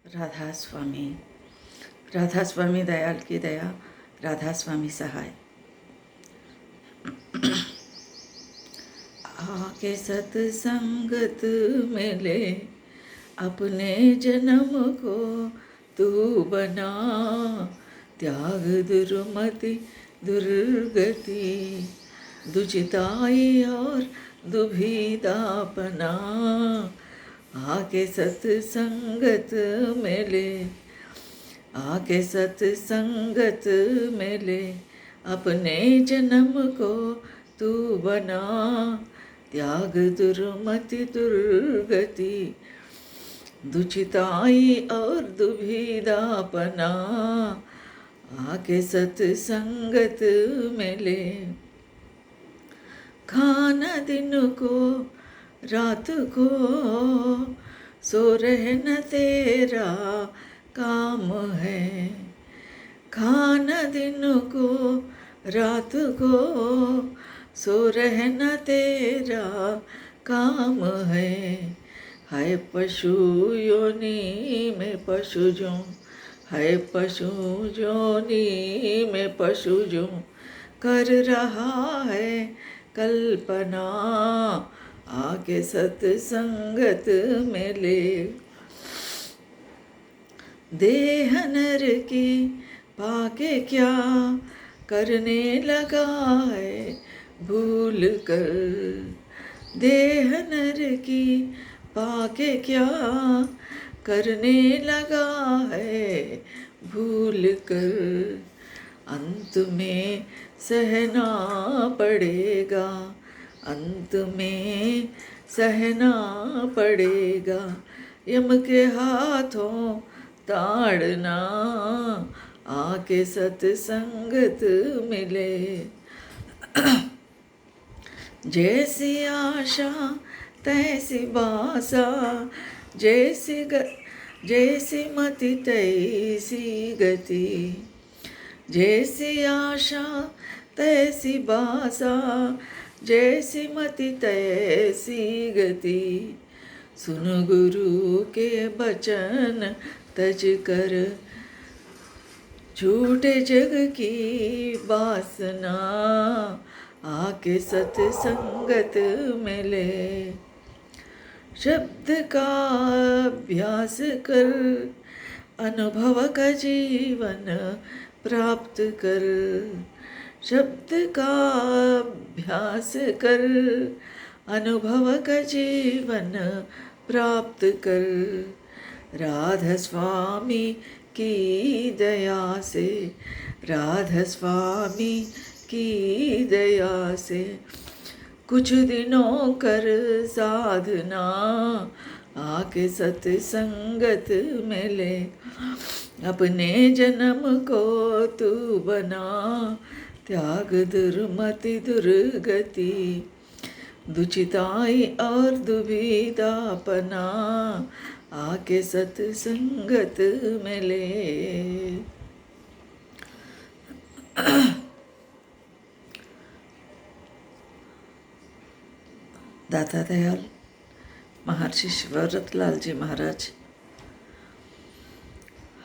राधा स्वामी, राधा स्वामी दयाल की दया, राधा स्वामी सहाय। आके सत्संगत मिले, अपने जन्म को तू बना, त्याग दुर्मति दुर्गति, दुचिताई और दुभिदापना। आके सत्संगत मिले, आके सत्संगत मिले, अपने जन्म को तू बना, त्याग दुर्मति दुर्गति, दुचिताई और दुभिदापना। आके सत्संगत मिले, खाना दिन को रात को, सो रहना तेरा काम है। खाना दिन को रात को, सो रहना तेरा काम है। है पशु योनि में पशु जो, है पशु योनि में पशु जो, कर रहा है कल्पना। आके सत्संगत मिले, देह नर की पाके क्या करने लगा है भूल कर। देह नर की पाके क्या करने लगा है भूल कर। अंत में सहना पड़ेगा, अंत में सहना पड़ेगा, यम के हाथों ताड़ना। आके सत्संगत मिले, जैसी आशा तैसी बासा, जैसी मति तैसी गति। जैसी आशा तैसी बासा, जैसी मति तैसी गति। सुन गुरु के बचन तज कर, झूठे जग की वासना। आके सत्संगत मिले, शब्द का अभ्यास कर, अनुभव का जीवन प्राप्त कर। शब्द का अभ्यास कर, अनुभव का जीवन प्राप्त कर। राधा स्वामी की दया से, राधा स्वामी की दया से, कुछ दिनों कर साधना। आके सत्संगत मिले, अपने जन्म को तू बना, त्याग दुर्मति दुर्गति, दुचिताई और दुविधापना। आके सत्संगत मिले। दाता दयाल महर्षि शिवव्रतलाल जी महाराज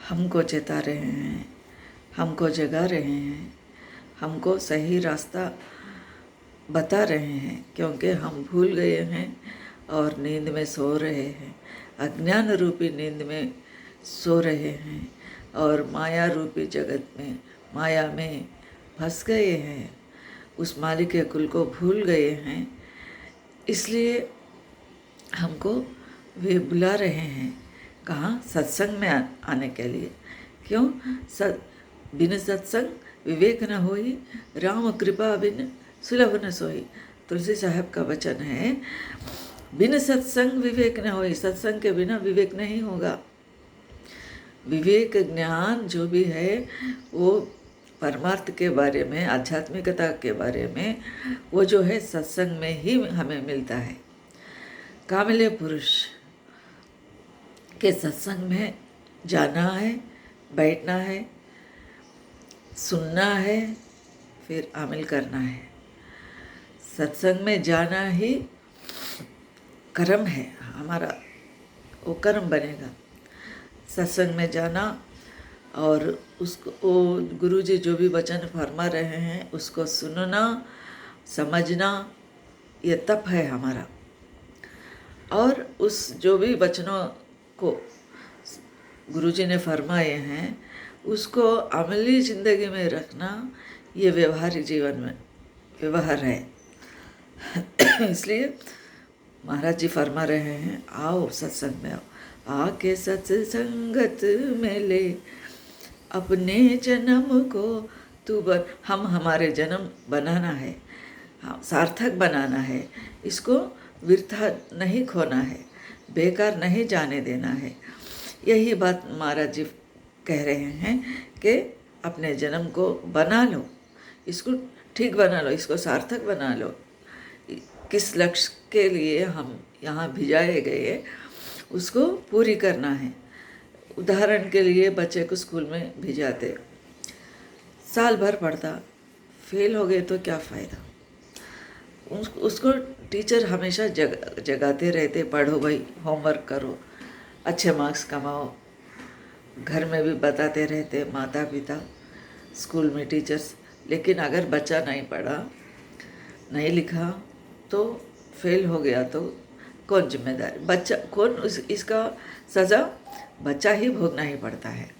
हमको चेता रहे हैं, हमको जगा रहे हैं, हमको सही रास्ता बता रहे हैं, क्योंकि हम भूल गए हैं और नींद में सो रहे हैं। अज्ञान रूपी नींद में सो रहे हैं और माया रूपी जगत में, माया में फंस गए हैं, उस मालिक के कुल को भूल गए हैं। इसलिए हमको वे बुला रहे हैं, कहाँ? सत्संग में आने के लिए। क्यों? बिन सत्संग विवेक न होई, राम कृपा बिन सुलभ न सोई। तुलसी साहब का वचन है, बिन सत्संग विवेक न होई। सत्संग के बिना विवेक नहीं होगा। विवेक ज्ञान जो भी है वो परमार्थ के बारे में, आध्यात्मिकता के बारे में, वो जो है सत्संग में ही हमें मिलता है। कामिल पुरुष के सत्संग में जाना है, बैठना है, सुनना है, फिर अमल करना है। सत्संग में जाना ही कर्म है हमारा, वो कर्म बनेगा। सत्संग में जाना और उसको वो गुरुजी जो भी वचन फरमा रहे हैं उसको सुनना, समझना, ये तप है हमारा। और उस जो भी वचनों को गुरुजी ने फरमाए हैं उसको अमली ज़िंदगी में रखना, ये व्यवहारिक जीवन में व्यवहार है। इसलिए महाराज जी फरमा रहे हैं, आओ सत्संग में आओ, आके सत्संगत में ले अपने जन्म को तू बन। हम हमारे जन्म बनाना है, हाँ, सार्थक बनाना है, इसको वृथा नहीं खोना है, बेकार नहीं जाने देना है। यही बात महाराज जी कह रहे हैं कि अपने जन्म को बना लो, इसको ठीक बना लो, इसको सार्थक बना लो। किस लक्ष्य के लिए हम यहाँ भिजाए गए उसको पूरी करना है। उदाहरण के लिए बच्चे को स्कूल में भिजाते, साल भर पढ़ता, फेल हो गए तो क्या फ़ायदा। उसको टीचर हमेशा जगाते रहते, पढ़ो भाई, होमवर्क करो, अच्छे मार्क्स कमाओ। घर में भी बताते रहते माता पिता, स्कूल में टीचर्स। लेकिन अगर बच्चा नहीं पढ़ा, नहीं लिखा, तो फेल हो गया तो कौन जिम्मेदार? बच्चा कौन? इसका सज़ा बच्चा ही भोगना ही पड़ता है।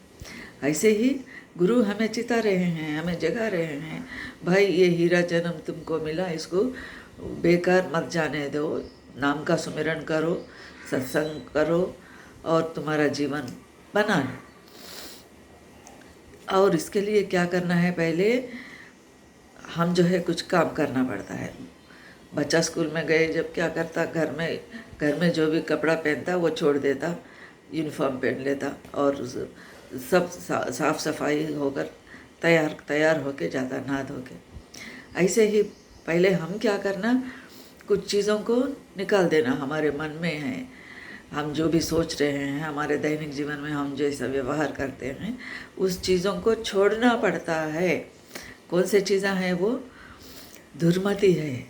ऐसे ही गुरु हमें चिता रहे हैं, हमें जगा रहे हैं, भाई ये हीरा जन्म तुमको मिला, इसको बेकार मत जाने दो, नाम का सुमिरन करो, सत्संग करो और तुम्हारा जीवन बना लो। और इसके लिए क्या करना है? पहले हम जो है कुछ काम करना पड़ता है। बच्चा स्कूल में गए जब क्या करता, घर में जो भी कपड़ा पहनता वो छोड़ देता, यूनिफॉर्म पहन लेता और सब साफ सफाई होकर तैयार होके जाता, नहा धो के। ऐसे ही पहले हम क्या करना, कुछ चीज़ों को निकाल देना हमारे मन में है, हम जो भी सोच रहे हैं, हमारे दैनिक जीवन में हम जैसा व्यवहार करते हैं, उस चीज़ों को छोड़ना पड़ता है। कौन से चीज़ें हैं वो? दुर्मति है,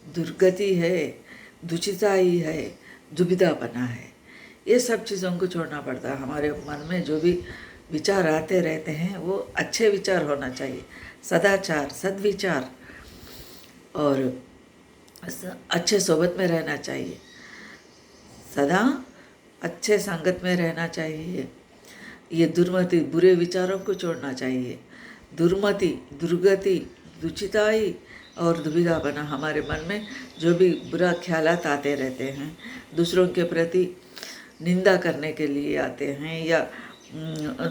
दुर्गति है, दुचिताई है, दुविधापना है, ये सब चीज़ों को छोड़ना पड़ता है। हमारे मन में जो भी विचार आते रहते हैं वो अच्छे विचार होना चाहिए, सदाचार, सद्विचार, और अच्छे सोबत में रहना चाहिए, सदा अच्छे संगत में रहना चाहिए। ये दुर्मति, बुरे विचारों को छोड़ना चाहिए। दुर्मति, दुर्गति, दुचिताई और दुविधा बना, हमारे मन में जो भी बुरा ख्यालात आते रहते हैं, दूसरों के प्रति निंदा करने के लिए आते हैं, या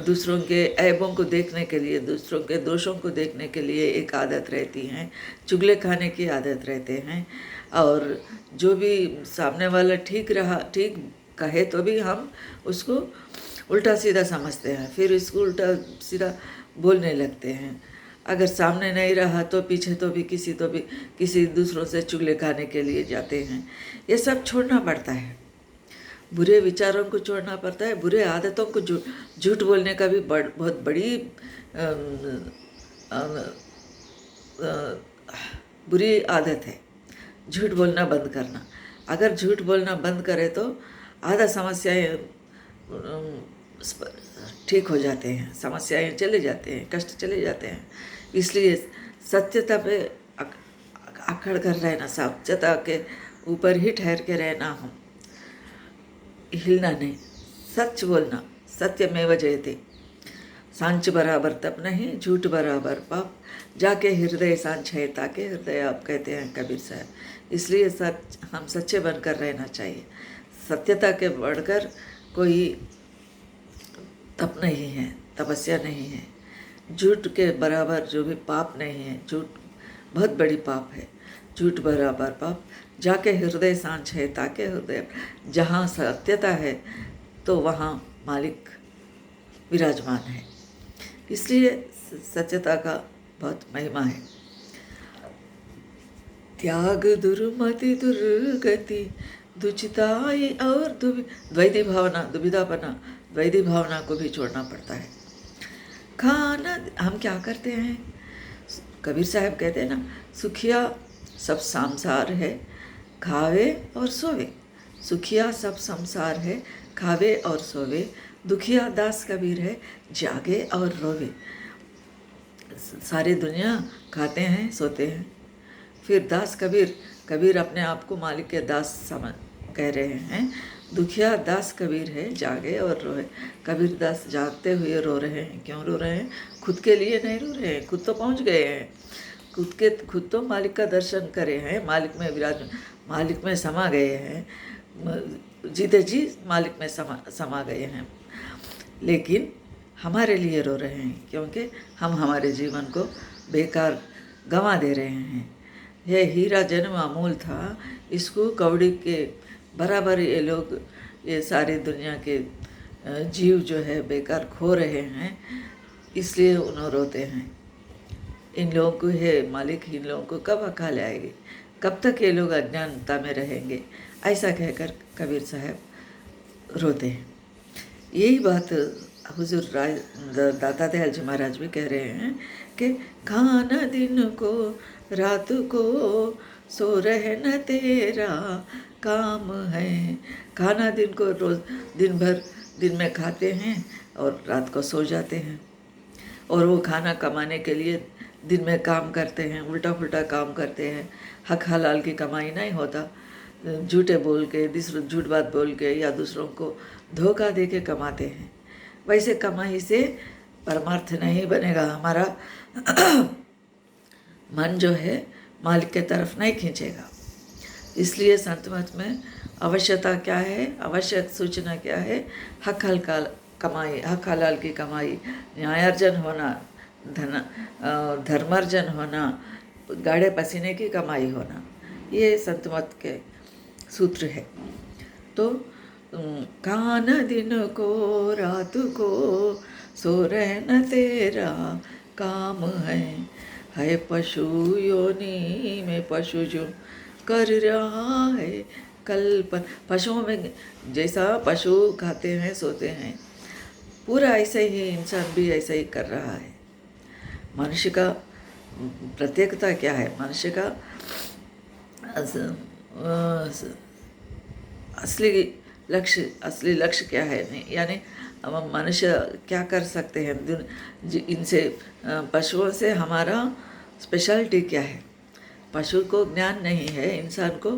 दूसरों के ऐबों को देखने के लिए, दूसरों के दोषों को देखने के लिए एक आदत रहती है, चुगले खाने की आदत रहते हैं। और जो भी सामने वाला ठीक कहे तो भी हम उसको उल्टा सीधा समझते हैं, फिर इसको उल्टा सीधा बोलने लगते हैं। अगर सामने नहीं रहा तो पीछे तो भी किसी दूसरों से चुगले खाने के लिए जाते हैं। ये सब छोड़ना पड़ता है, बुरे विचारों को छोड़ना पड़ता है, बुरे आदतों को, झूठ बोलने का भी बहुत बड़ी बुरी आदत है, झूठ बोलना बंद करना। अगर झूठ बोलना बंद करे तो आधा समस्याएं ठीक हो जाते हैं, समस्याएं चले जाते हैं, कष्ट चले जाते हैं। इसलिए सत्यता पे अकड़ कर रहना, सत्यता के ऊपर ही ठहर के रहना, हम हिलना नहीं, सच बोलना, सत्यमेव जयते। सांच बराबर तप नहीं, झूठ बराबर पाप, जाके हृदय सांच है ताके हृदय आप, कहते हैं कबीर साहब। इसलिए सच, हम सच्चे बनकर रहना चाहिए। सत्यता के बढ़कर कोई तप नहीं है, तपस्या नहीं है। झूठ के बराबर जो भी पाप नहीं है, झूठ बहुत बड़ी पाप है, झूठ बराबर पाप, जाके हृदय सांच है ताके हृदय। जहाँ सत्यता है तो वहाँ मालिक विराजमान है। इसलिए सत्यता का बहुत महिमा है। त्याग दुर्मति दुर्गति दुचिताई और द्वैधी भावना को भी छोड़ना पड़ता है। खाना हम क्या करते हैं, कबीर साहब कहते हैं ना, सुखिया सब संसार है खावे और सोवे। सुखिया सब संसार है खावे और सोवे, दुखिया दास कबीर है, जागे और रोवे। सारी दुनिया खाते हैं सोते हैं। फिर दास कबीर, कबीर अपने आप को मालिक के दास समझ कह रहे हैं। दुखिया दास कबीर है, जागे और रोए। कबीर दास जागते हुए रो रहे हैं। क्यों रो रहे हैं? खुद के लिए नहीं रो रहे हैं, खुद तो पहुंच गए हैं, खुद तो मालिक का दर्शन करे हैं, मालिक में विराज, मालिक में समा गए हैं, जीते जी मालिक में समा गए हैं। लेकिन हमारे लिए रो रहे हैं क्योंकि हम हमारे जीवन को बेकार गंवा दे रहे हैं। यह हीरा जन्म अमूल था, इसको कौड़ी के बराबर ये लोग, ये सारी दुनिया के जीव जो है बेकार खो रहे हैं, इसलिए उन्हें रोते हैं। इन लोगों को है मालिक, इन लोगों को कब अकाल आएगी, कब तक ये लोग अज्ञानता में रहेंगे, ऐसा कहकर कबीर साहब रोते हैं। यही बात हुजूर दाता दयाल जी महाराज भी कह रहे हैं कि खाना दिन को रात को सो रहना तेरा काम है। खाना दिन को रोज दिन भर दिन में खाते हैं और रात को सो जाते हैं, और वो खाना कमाने के लिए दिन में काम करते हैं, उल्टा पुल्टा काम करते हैं। हक हलाल की कमाई नहीं होता, झूठे बोल के, झूठ बात बोल के या दूसरों को धोखा दे के कमाते हैं। वैसे कमाई से परमार्थ नहीं बनेगा। हमारा मन जो है मालिक के तरफ नहीं खींचेगा। इसलिए संत मत में आवश्यकता क्या है, आवश्यक सूचना क्या है? हक हलाल कमाई, हक हलाल की कमाई, न्यायार्जन होना, धर्मार्जन होना, गाढ़े पसीने की कमाई होना, ये संत मत के सूत्र है। तो खाना दिन को रात को सो रहना तेरा काम है पशु योनि में पशु जो कर रहा है कल्पन। पशुओं में जैसा पशु खाते हैं सोते हैं, पूरा ऐसे ही इंसान भी ऐसा ही कर रहा है। मनुष्य का प्रत्येकता क्या है? मनुष्य का असली लक्ष्य क्या है? नहीं, यानी मनुष्य क्या कर सकते हैं इनसे, पशुओं से हमारा स्पेशलिटी क्या है? पशु को ज्ञान नहीं है, इंसान को,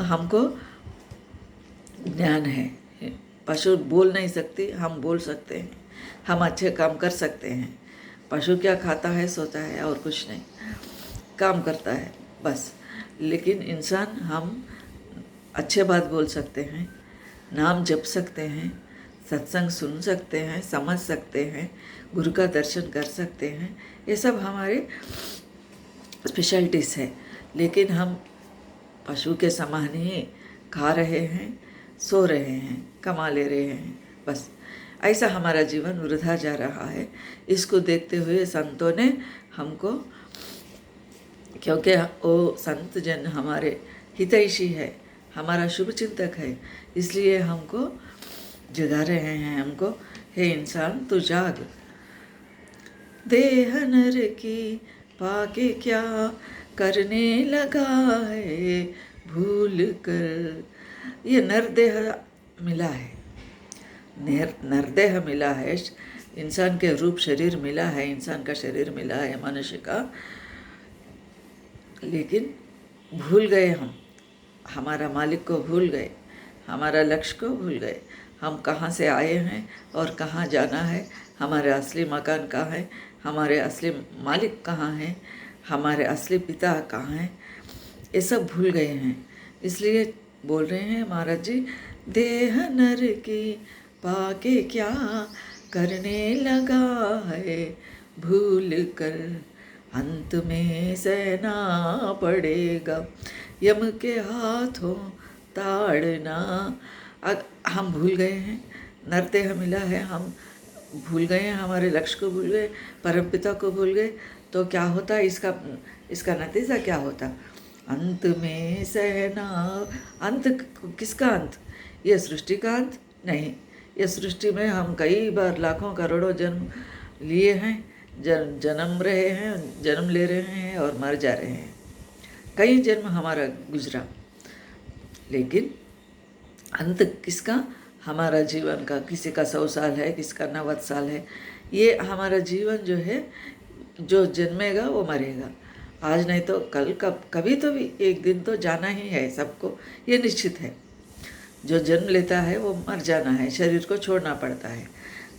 हमको ज्ञान है। पशु बोल नहीं सकती, हम बोल सकते हैं, हम अच्छे काम कर सकते हैं। पशु क्या खाता है? सोता है और कुछ नहीं, काम करता है बस। लेकिन इंसान, हम अच्छे बात बोल सकते हैं, नाम जप सकते हैं, सत्संग सुन सकते हैं, समझ सकते हैं, गुरु का दर्शन कर सकते हैं। ये सब हमारे स्पेशलिटीज़ है। लेकिन हम पशु के समान ही खा रहे हैं, सो रहे हैं, कमा ले रहे हैं, बस। ऐसा हमारा जीवन वृथा जा रहा है। इसको देखते हुए संतों ने हमको, क्योंकि वो संत जन हमारे हितैषी है, हमारा शुभ चिंतक है, इसलिए हमको जगा रहे हैं हमको, हे इंसान तू जाग, देह नर की पाके क्या करने लगा है भूल कर। ये नरदेह मिला है, नरदेह मिला है, इंसान के रूप शरीर मिला है, इंसान का शरीर मिला है मनुष्य का। लेकिन भूल गए हम, हमारा मालिक को भूल गए, हमारा लक्ष्य को भूल गए। हम कहाँ से आए हैं और कहाँ जाना है, हमारे असली मकान कहाँ है, हमारे असली मालिक कहाँ हैं, हमारे असली पिता कहाँ हैं, ये सब भूल गए हैं। इसलिए बोल रहे हैं महाराज जी, देह नर की पाके क्या करने लगा है भूल कर, अंत में सहना पड़ेगा यम के हाथों ताड़ना। हम भूल गए हैं, नरदेह मिला है, हम भूल गए हैं, हमारे लक्ष्य को भूल गए, परमपिता को भूल गए, तो क्या होता? इसका नतीजा क्या होता? अंत में सहना। अंत किसका अंत? ये सृष्टि का अंत नहीं। ये सृष्टि में हम कई बार लाखों करोड़ों जन्म लिए हैं, जन्म रहे हैं, जन्म ले रहे हैं और मर जा रहे हैं। कई जन्म हमारा गुजरा, लेकिन अंत किसका? हमारा जीवन का, किसी का 100 साल है, किसी का 90 साल है। ये हमारा जीवन जो है, जो जन्मेगा वो मरेगा। आज नहीं तो कल, कभी तो भी एक दिन तो जाना ही है सबको, ये निश्चित है। जो जन्म लेता है वो मर जाना है, शरीर को छोड़ना पड़ता है।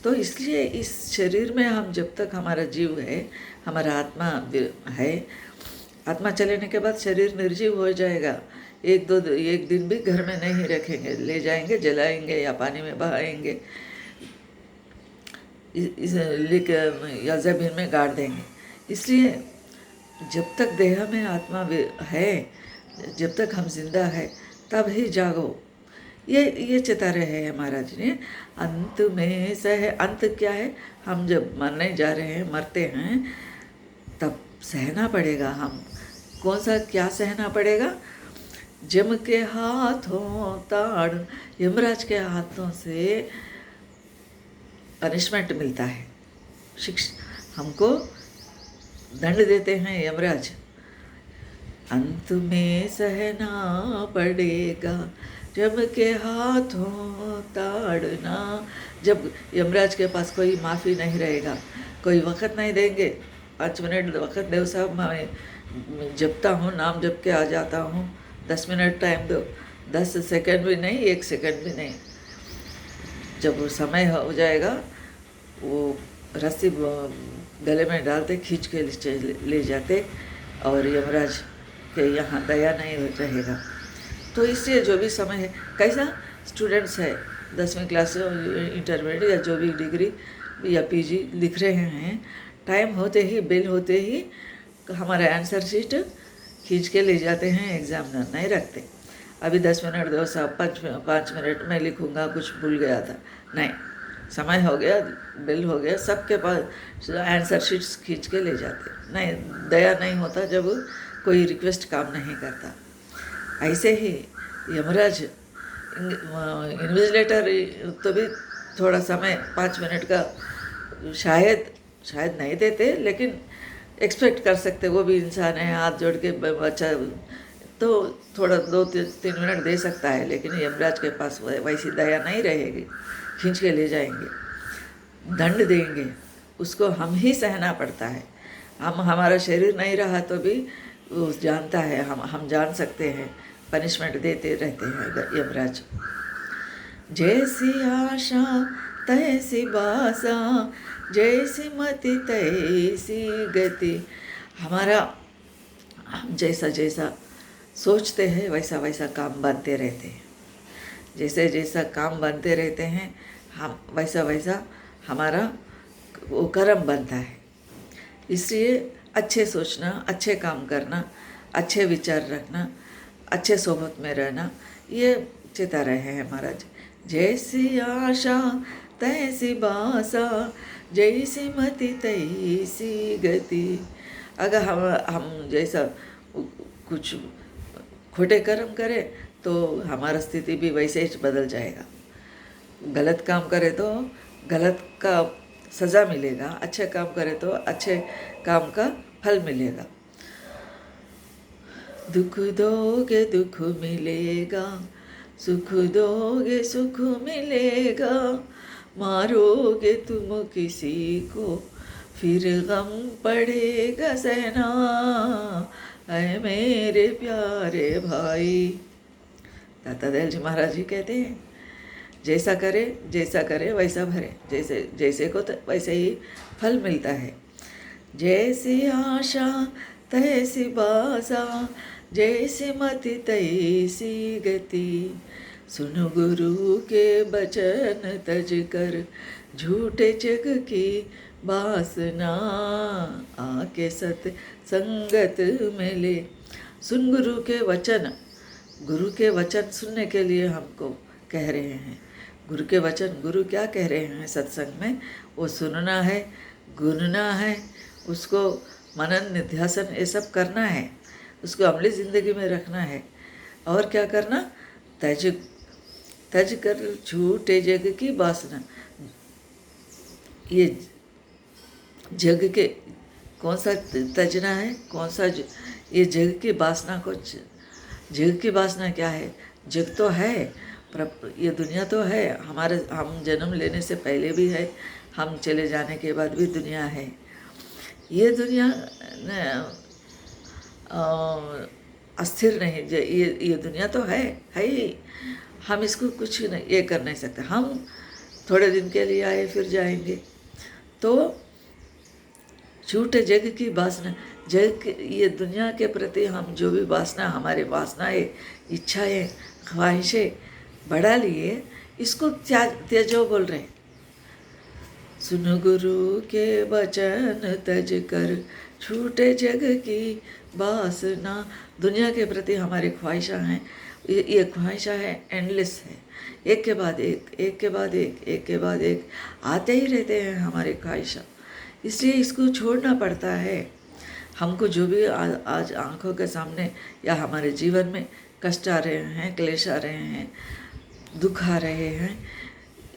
तो इसलिए इस शरीर में हम जब तक हमारा जीव है, हमारा आत्मा है, आत्मा चलेने के बाद शरीर निर्जीव हो जाएगा। एक दिन भी घर में नहीं रखेंगे, ले जाएंगे, जलाएंगे या पानी में बहाएंगे, या ज़मीन में गाड़ देंगे। इसलिए जब तक देह में आत्मा है, जब तक हम जिंदा है, तब ही जागो। ये चेता रहे हैं महाराज ने। अंत में सह, अंत क्या है? हम जब मरने जा रहे हैं, मरते हैं, तब सहना पड़ेगा। हम कौन सा क्या सहना पड़ेगा? जम के हाथों ताड़, यमराज के हाथों से पनिशमेंट मिलता है, शिक्षा हमको दंड देते हैं यमराज। अंत में सहना पड़ेगा जम के हाथों ताड़ना। जब यमराज के पास कोई माफ़ी नहीं रहेगा, कोई वक़्त नहीं देंगे, 5 मिनट वक़्त दो साहब, मैं जपता हूँ, नाम जप के आ जाता हूँ, 10 मिनट टाइम दो, 10 सेकंड भी नहीं, 1 सेकंड भी नहीं। जब वो समय हो जाएगा, वो रस्सी गले में डालते, खींच के ले जाते, और यमराज के यहाँ दया नहीं रहेगा। तो इसलिए जो भी समय है, कैसा स्टूडेंट्स है 10वीं क्लास, इंटरमीडिएट या जो भी डिग्री या पीजी लिख रहे हैं, टाइम होते ही, बिल होते ही हमारा आंसर शीट खींच के ले जाते हैं, एग्जामिनर नहीं रखते। अभी 10 मिनट दो साहब, 5 मिनट में लिखूँगा, कुछ भूल गया था, नहीं, समय हो गया, बिल हो गया, सबके पास आंसर शीट्स खींच के ले जाते। नहीं, दया नहीं होता जब कोई रिक्वेस्ट काम नहीं करता। ऐसे ही यमराज इन्विजिलेटर तो भी थोड़ा समय 5 मिनट का शायद नहीं देते, लेकिन एक्सपेक्ट कर सकते, वो भी इंसान है, हाथ जोड़ के बच्चा तो थोड़ा 2-3 मिनट दे सकता है। लेकिन यमराज के पास वैसी दया नहीं रहेगी, खींच के ले जाएंगे, दंड देंगे, उसको हम ही सहना पड़ता है। हमारा शरीर नहीं रहा तो भी वो जानता है, हम जान सकते हैं, पनिशमेंट देते रहते हैं यमराज। जैसी आशा तैसी बासा, जैसी मति तैसी गति। हमारा हम जैसा सोचते हैं, वैसा काम बनते रहते हैं। जैसा काम बनते रहते हैं, हम वैसा हमारा वो कर्म बनता है। इसलिए अच्छे सोचना, अच्छे काम करना, अच्छे विचार रखना, अच्छे सोहबत में रहना, ये चेता रहे हैं महाराज। जैसी आशा तैसी बासा, जैसी मति तैसी गति। अगर हम जैसा कुछ खोटे कर्म करें तो हमारा स्थिति भी वैसे ही बदल जाएगा। गलत काम करे तो गलत का सज़ा मिलेगा, अच्छे काम करे तो अच्छे काम का फल मिलेगा। दुख दोगे दुख मिलेगा, सुख दोगे सुख मिलेगा, मारोगे तुम किसी को फिर गम पड़ेगा सहना, ऐ मेरे प्यारे भाई। दाता दयाल जी महाराज जी कहते हैं, जैसा करे वैसा भरे, जैसे को तो वैसे ही फल मिलता है। जैसी आशा तैसी बासा, जैसी मति तैसी गति। सुन गुरु के बचन तज कर, झूठे जग की वासना, आके सत संगत में ले। सुन गुरु के वचन सुनने के लिए हमको कह रहे हैं। गुरु के वचन, गुरु क्या कह रहे हैं सत्संग में, वो सुनना है, गुनना है, उसको मनन निध्यासन ये सब करना है, उसको अमली ज़िंदगी में रखना है। और क्या करना? तज कर झूठे जग की वासना। ये जग के कौन सा तजना है, कौन सा ये जग की वासना को, जग की वासना क्या है? जग तो है, ये दुनिया तो है हमारे, हम जन्म लेने से पहले भी है, हम चले जाने के बाद भी दुनिया है। ये दुनिया अस्थिर नहीं, ये दुनिया तो है ही, हम इसको कुछ नहीं ये कर नहीं सकते। हम थोड़े दिन के लिए आए फिर जाएंगे। तो झूठे जग की वासना, ये दुनिया के प्रति हम जो भी वासना, हमारे वासनाएं, इच्छाएं, ख्वाहिशें बढ़ा लिए, इसको त्यजो बोल रहे हैं। सुनो गुरु के वचन तज कर छूटे जग की वासना। दुनिया के प्रति हमारी ख्वाहिशां हैं, ये ख्वाहिशां है एंडलेस है, एक के बाद एक, एक के बाद एक, एक के बाद एक आते ही रहते हैं हमारे ख्वाहिशां। इसलिए इसको छोड़ना पड़ता है हमको। जो भी आज आँखों के सामने या हमारे जीवन में कष्ट आ रहे हैं, क्लेश आ रहे हैं, दुख आ रहे हैं,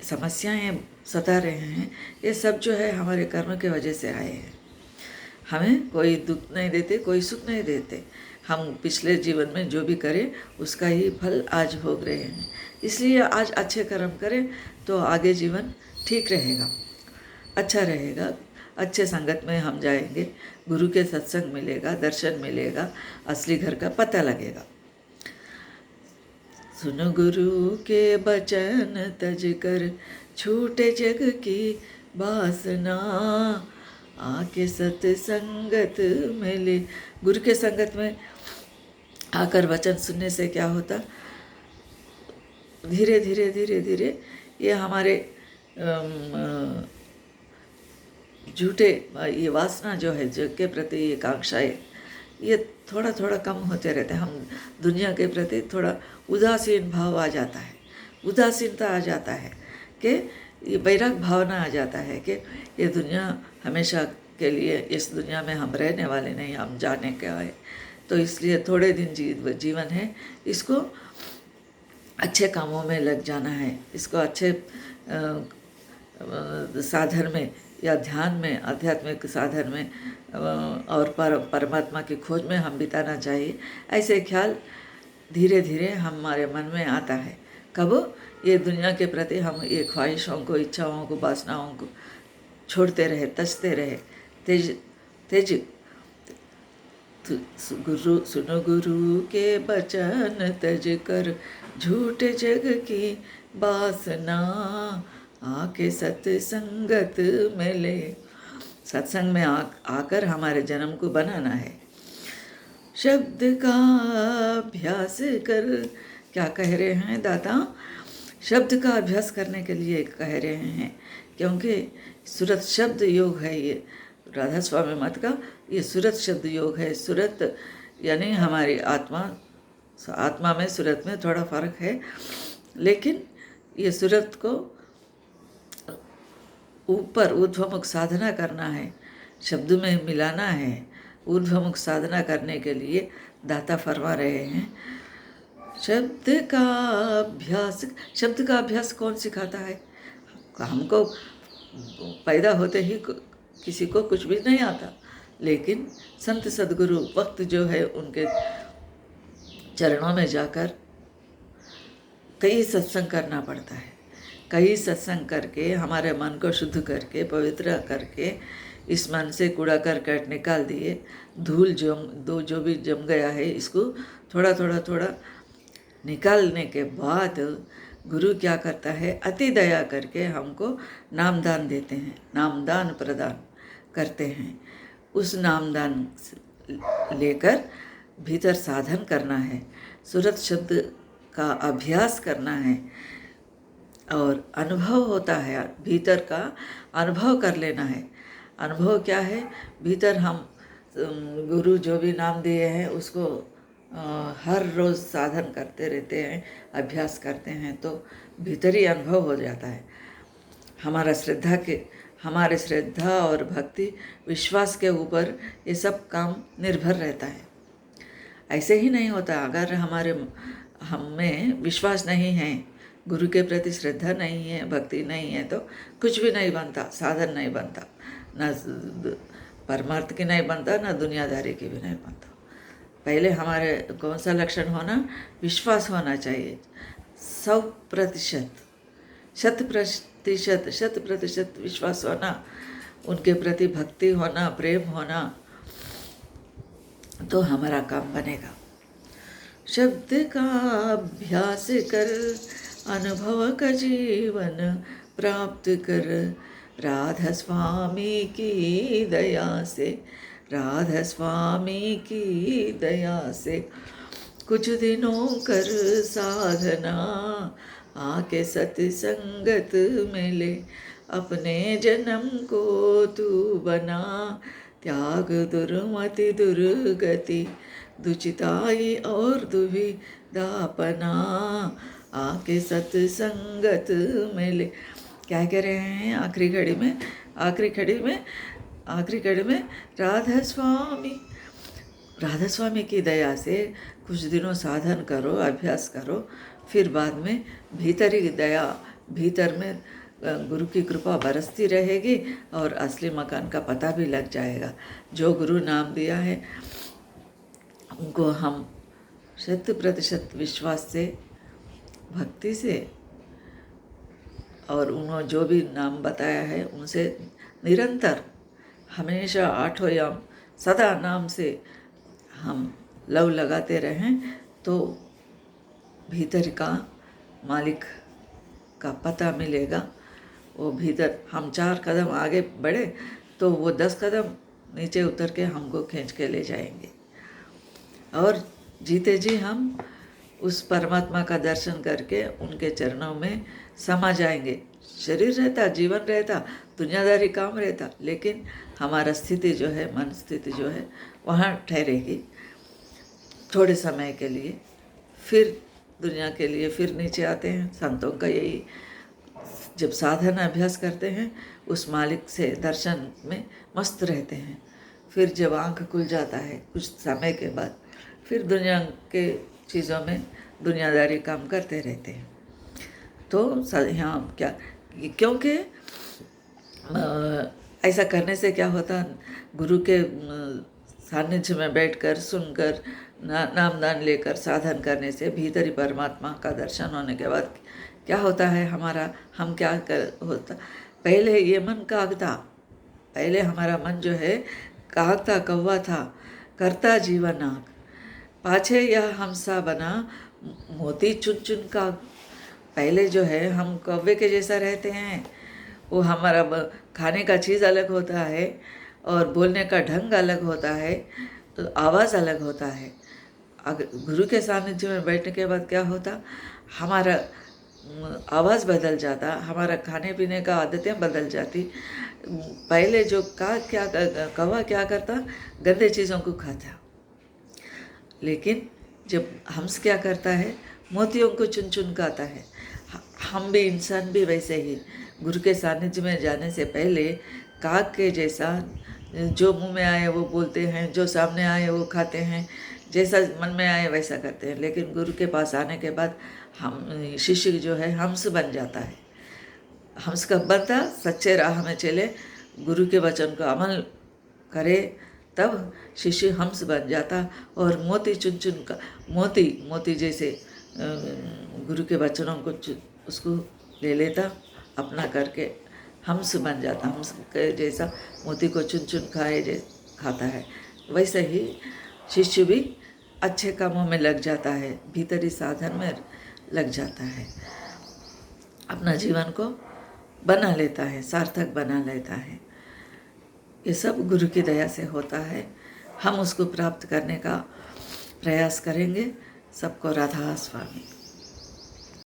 समस्याएं सता रहे हैं, ये सब जो है हमारे कर्म के वजह से आए हैं। हमें कोई दुख नहीं देते, कोई सुख नहीं देते। हम पिछले जीवन में जो भी करें उसका ही फल आज भोग रहे हैं। इसलिए आज अच्छे कर्म करें तो आगे जीवन ठीक रहेगा, अच्छा रहेगा। अच्छे संगत में हम जाएंगे, गुरु के सत्संग मिलेगा, दर्शन मिलेगा, असली घर का पता लगेगा। सुनो गुरु के वचन तज कर छूटे जग की वासना, आके सत्संगत मिले। गुरु के संगत में आकर वचन सुनने से क्या होता, धीरे धीरे धीरे धीरे ये हमारे झूठे ये वासना जो है, जग के प्रति ये कांक्षाएं, ये थोड़ा थोड़ा कम होते रहते हैं। हम दुनिया के प्रति थोड़ा उदासीन भाव आ जाता है, उदासीनता आ जाता है कि ये वैराग भावना आ जाता है कि ये दुनिया हमेशा के लिए, इस दुनिया में हम रहने वाले नहीं, हम जाने के आए। तो इसलिए थोड़े दिन जीवन है, इसको अच्छे कामों में लग जाना है, इसको अच्छे साधन में या ध्यान में, आध्यात्मिक साधन में और परमात्मा की खोज में हम बिताना चाहिए। ऐसे ख्याल धीरे धीरे हमारे मन में आता है। कब ये दुनिया के प्रति हम ये ख्वाहिशों को, इच्छाओं को, वासनाओं को छोड़ते रहे, तजते रहे, तेज सुनो गुरु के वचन तज कर झूठे जग की वासना, आके सत्संगत मिले। सत्संग में आकर हमारे जन्म को बनाना है। शब्द का अभ्यास कर, क्या कह रहे हैं दाता? शब्द का अभ्यास करने के लिए कह रहे हैं, क्योंकि सुरत शब्द योग है ये राधा स्वामी मत का, ये सुरत शब्द योग है। सुरत यानी हमारी आत्मा में सुरत में थोड़ा फर्क है, लेकिन ये सुरत को ऊपर ऊर्ध्वमुख साधना करना है, शब्द में मिलाना है। ऊर्ध्वमुख साधना करने के लिए दाता फरमा रहे हैं शब्द का अभ्यास। शब्द का अभ्यास कौन सिखाता है? हमको पैदा होते ही किसी को कुछ भी नहीं आता, लेकिन संत सद्गुरु वक्त जो है उनके चरणों में जाकर कई सत्संग करना पड़ता है। कई सत्संग करके हमारे मन को शुद्ध करके, पवित्र करके, इस मन से कूड़ा करकट निकाल दिए, धूल जो भी जम गया है इसको थोड़ा थोड़ा निकालने के बाद गुरु क्या करता है, अति दया करके हमको नामदान देते हैं, नामदान प्रदान करते हैं। उस नामदान लेकर भीतर साधन करना है, सुरत शब्द का अभ्यास करना है और अनुभव होता है, भीतर का अनुभव कर लेना है। अनुभव क्या है? भीतर हम गुरु जो भी नाम दिए हैं उसको हर रोज़ साधन करते रहते हैं, अभ्यास करते हैं, तो भीतरी अनुभव हो जाता है। हमारे श्रद्धा और भक्ति विश्वास के ऊपर ये सब काम निर्भर रहता है। ऐसे ही नहीं होता। अगर हमें विश्वास नहीं है, गुरु के प्रति श्रद्धा नहीं है, भक्ति नहीं है, तो कुछ भी नहीं बनता, साधन नहीं बनता, ना परमार्थ की नहीं बनता, ना दुनियादारी की भी नहीं बनता। पहले हमारे कौन सा लक्षण होना? विश्वास होना चाहिए, 100%, 100% विश्वास होना, उनके प्रति भक्ति होना, प्रेम होना, तो हमारा काम बनेगा। शब्द का अभ्यास कर, अनुभव का जीवन प्राप्त कर, राधा स्वामी की दया से, राधा स्वामी की दया से, कुछ दिनों कर साधना, आके सत्संगत में ले, अपने जन्म को तू बना, त्याग दुर्मति दुर्गति, दुचिताई और दुविधापना, आके सत्संगत में ले। क्या कह रहे हैं आखिरी घड़ी में? आखिरी घड़ी में राधा स्वामी की दया से कुछ दिनों साधन करो, अभ्यास करो, फिर बाद में भीतरी दया, भीतर में गुरु की कृपा बरसती रहेगी और असली मकान का पता भी लग जाएगा। जो गुरु नाम दिया है उनको हम 100% विश्वास से, भक्ति से, और उन्होंने जो भी नाम बताया है उनसे निरंतर हमेशा 8 याम सदा नाम से हम लव लगाते रहें तो भीतर का मालिक का पता मिलेगा। वो भीतर हम 4 कदम आगे बढ़े तो वो 10 कदम नीचे उतर के हमको खींच के ले जाएंगे और जीते जी हम उस परमात्मा का दर्शन करके उनके चरणों में समा जाएंगे। शरीर रहता, जीवन रहता, दुनियादारी काम रहता, लेकिन हमारा स्थिति जो है, मन स्थिति जो है, वहाँ ठहरेगी थोड़े समय के लिए, फिर दुनिया के लिए फिर नीचे आते हैं। संतों का यही, जब साधना अभ्यास करते हैं उस मालिक से दर्शन में मस्त रहते हैं, फिर जब आँख खुल जाता है कुछ समय के बाद, फिर दुनिया के चीज़ों में दुनियादारी काम करते रहते हैं। तो यहाँ क्या, क्योंकि ऐसा करने से क्या होता, गुरु के सानिध्य में बैठकर सुनकर नामदान लेकर साधन करने से भीतरी परमात्मा का दर्शन होने के बाद क्या होता है हमारा, हम क्या होता, पहले ये मन कागता, पहले हमारा मन जो है कागता कौवा था, करता जीवन आग, पाछे यह हमसा बना, मोती चुन चुन का। पहले जो है हम कौवे के जैसा रहते हैं, वो हमारा खाने का चीज़ अलग होता है और बोलने का ढंग अलग होता है, तो आवाज़ अलग होता है। अगर गुरु के सानिध्य में बैठने के बाद क्या होता, हमारा आवाज़ बदल जाता, हमारा खाने पीने का आदतें बदल जाती। पहले जो कौवा क्या करता, गंदे चीज़ों को खाता, लेकिन जब हंस क्या करता है, मोतियों को चुन चुन खाता है। हम भी इंसान भी वैसे ही गुरु के सानिध्य में जाने से पहले काग के जैसा जो मुंह में आए वो बोलते हैं, जो सामने आए वो खाते हैं, जैसा मन में आए वैसा करते हैं। लेकिन गुरु के पास आने के बाद हम शिष्य जो है हंस बन जाता है। हंस कब बनता, सच्चे राह में चले, गुरु के वचन को अमल करे, तब शिष्य हंस बन जाता और मोती चुन चुन का, मोती जैसे गुरु के वचनों को उसको ले लेता, अपना करके हंस बन जाता। हंस के जैसा मोती को चुन चुन खाता है, वैसे ही शिष्य भी अच्छे कामों में लग जाता है, भीतरी साधन में लग जाता है, अपना जीवन को बना लेता है, सार्थक बना लेता है। ये सब गुरु की दया से होता है। हम उसको प्राप्त करने का प्रयास करेंगे। सबको राधा स्वामी।